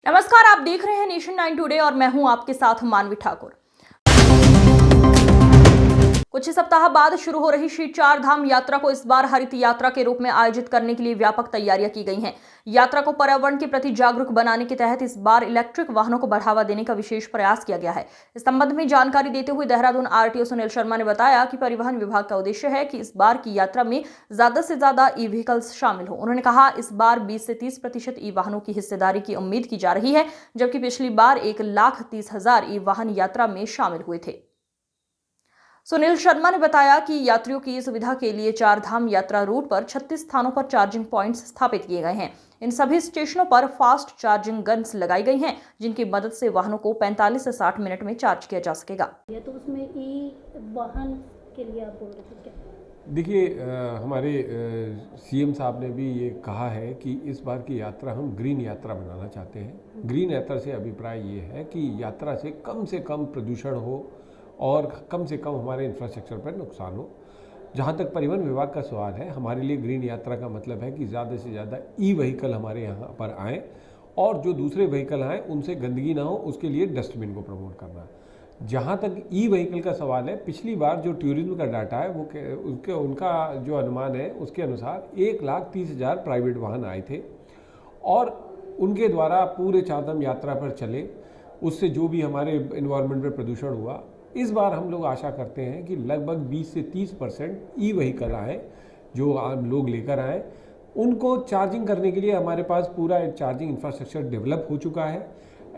नमस्कार, आप देख रहे हैं नेशन 9 टुडे और मैं हूं आपके साथ मानवी ठाकुर। कुछ ही सप्ताह बाद शुरू हो रही श्री चार धाम यात्रा को इस बार हरित यात्रा के रूप में आयोजित करने के लिए व्यापक तैयारियां की गई हैं। यात्रा को पर्यावरण के प्रति जागरूक बनाने के तहत इस बार इलेक्ट्रिक वाहनों को बढ़ावा देने का विशेष प्रयास किया गया है। इस संबंध में जानकारी देते हुए देहरादून आरटीओ सुनील शर्मा ने बताया कि परिवहन विभाग का उद्देश्य है कि इस बार की यात्रा में ज्यादा से ज्यादा ई व्हीकल्स शामिल हो। उन्होंने कहा, इस बार 20 से 30% ई वाहनों की हिस्सेदारी की उम्मीद की जा रही है, जबकि पिछली बार 1,30,000 ई वाहन यात्रा में शामिल हुए थे। सुनील शर्मा ने बताया कि यात्रियों की सुविधा के लिए चार धाम यात्रा रूट पर 36 स्थानों पर चार्जिंग पॉइंट्स स्थापित किए गए हैं। इन सभी स्टेशनों पर फास्ट चार्जिंग गन्स लगाई गई हैं, जिनकी मदद से वाहनों को 45 से 60 मिनट में चार्ज किया जा सकेगा। तो उसमें ई वाहन के लिए आप बोल रहे थे क्या? देखिए, हमारे सीएम साहब ने भी ये कहा है कि इस बार की यात्रा हम ग्रीन यात्रा बनाना चाहते हैं। ग्रीन यात्रा से अभिप्राय ये है कि यात्रा से कम प्रदूषण हो और कम से कम हमारे इंफ्रास्ट्रक्चर पर नुकसान हो। जहाँ तक परिवहन विभाग का सवाल है, हमारे लिए ग्रीन यात्रा का मतलब है कि ज़्यादा से ज़्यादा ई व्हीकल हमारे यहाँ पर आएँ और जो दूसरे व्हीकल आएँ उनसे गंदगी ना हो, उसके लिए डस्टबिन को प्रमोट करना। जहाँ तक ई व्हीकल का सवाल है, पिछली बार जो टूरिज्म का डाटा है वो उनका जो अनुमान है उसके अनुसार 1,30,000 प्राइवेट वाहन आए थे और उनके द्वारा पूरे चारधाम यात्रा पर चले, उससे जो भी हमारे इन्वायरमेंट पर प्रदूषण हुआ। इस बार हम लोग आशा करते हैं कि लगभग 20 से 30% ई व्हीकल आए, जो आम लोग लेकर आए। उनको चार्जिंग करने के लिए हमारे पास पूरा चार्जिंग इंफ्रास्ट्रक्चर डेवलप हो चुका है।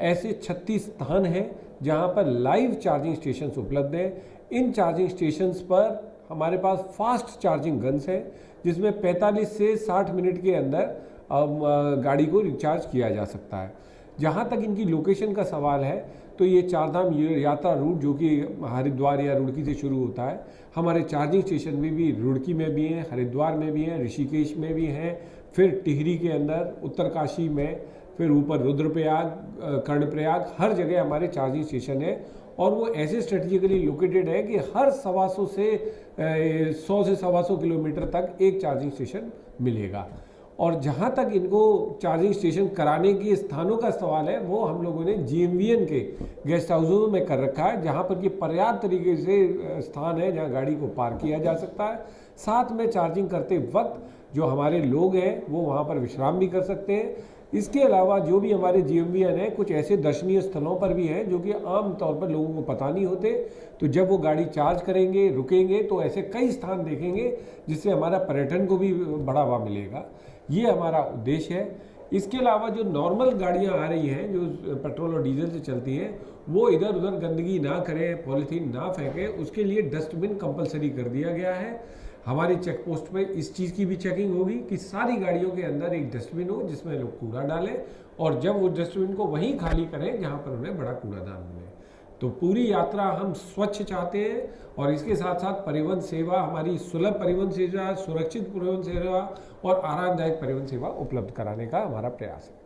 ऐसे 36 स्थान हैं जहां पर लाइव चार्जिंग स्टेशंस उपलब्ध हैं। इन चार्जिंग स्टेशंस पर हमारे पास फास्ट चार्जिंग गन्स हैं, जिसमें 45 से 60 मिनट के अंदर गाड़ी को रिचार्ज किया जा सकता है। जहाँ तक इनकी लोकेशन का सवाल है, तो ये चारधाम यात्रा रूट जो कि हरिद्वार या रुड़की से शुरू होता है, हमारे चार्जिंग स्टेशन में भी रुड़की में भी हैं, हरिद्वार में भी हैं, ऋषिकेश में भी हैं, फिर टिहरी के अंदर, उत्तरकाशी में, फिर ऊपर रुद्रप्रयाग, कर्णप्रयाग, हर जगह हमारे चार्जिंग स्टेशन है। और वो ऐसे स्ट्रेटेजिकली लोकेटेड है कि हर 100 से 100 किलोमीटर तक एक चार्जिंग स्टेशन मिलेगा। और जहाँ तक इनको चार्जिंग स्टेशन कराने के स्थानों का सवाल है, वो हम लोगों ने GMVN के गेस्ट हाउसों में कर रखा है, जहाँ पर कि पर्याप्त तरीके से स्थान है जहाँ गाड़ी को पार्क किया जा सकता है। साथ में चार्जिंग करते वक्त जो हमारे लोग हैं वो वहाँ पर विश्राम भी कर सकते हैं। इसके अलावा जो भी हमारे GMVN है, कुछ ऐसे दर्शनीय स्थलों पर भी हैं जो कि आम तौर पर लोगों को पता नहीं होते। तो जब वो गाड़ी चार्ज करेंगे, रुकेंगे, तो ऐसे कई स्थान देखेंगे जिससे हमारा पर्यटन को भी बढ़ावा मिलेगा। ये हमारा उद्देश्य है। इसके अलावा जो नॉर्मल गाड़ियां आ रही हैं जो पेट्रोल और डीजल से चलती हैं, वो इधर उधर गंदगी ना करें, पॉलीथीन ना फेंकें, उसके लिए डस्टबिन कंपलसरी कर दिया गया है। हमारी चेक पोस्ट पे इस चीज़ की भी चेकिंग होगी कि सारी गाड़ियों के अंदर एक डस्टबिन हो जिसमें लोग कूड़ा डालें, और जब वो डस्टबिन को वहीं खाली करें जहाँ पर उन्हें बड़ा कूड़ादान मिले। तो पूरी यात्रा हम स्वच्छ चाहते हैं और इसके साथ साथ परिवहन सेवा, हमारी सुलभ परिवहन सेवा, सुरक्षित परिवहन सेवा और आरामदायक परिवहन सेवा उपलब्ध कराने का हमारा प्रयास है।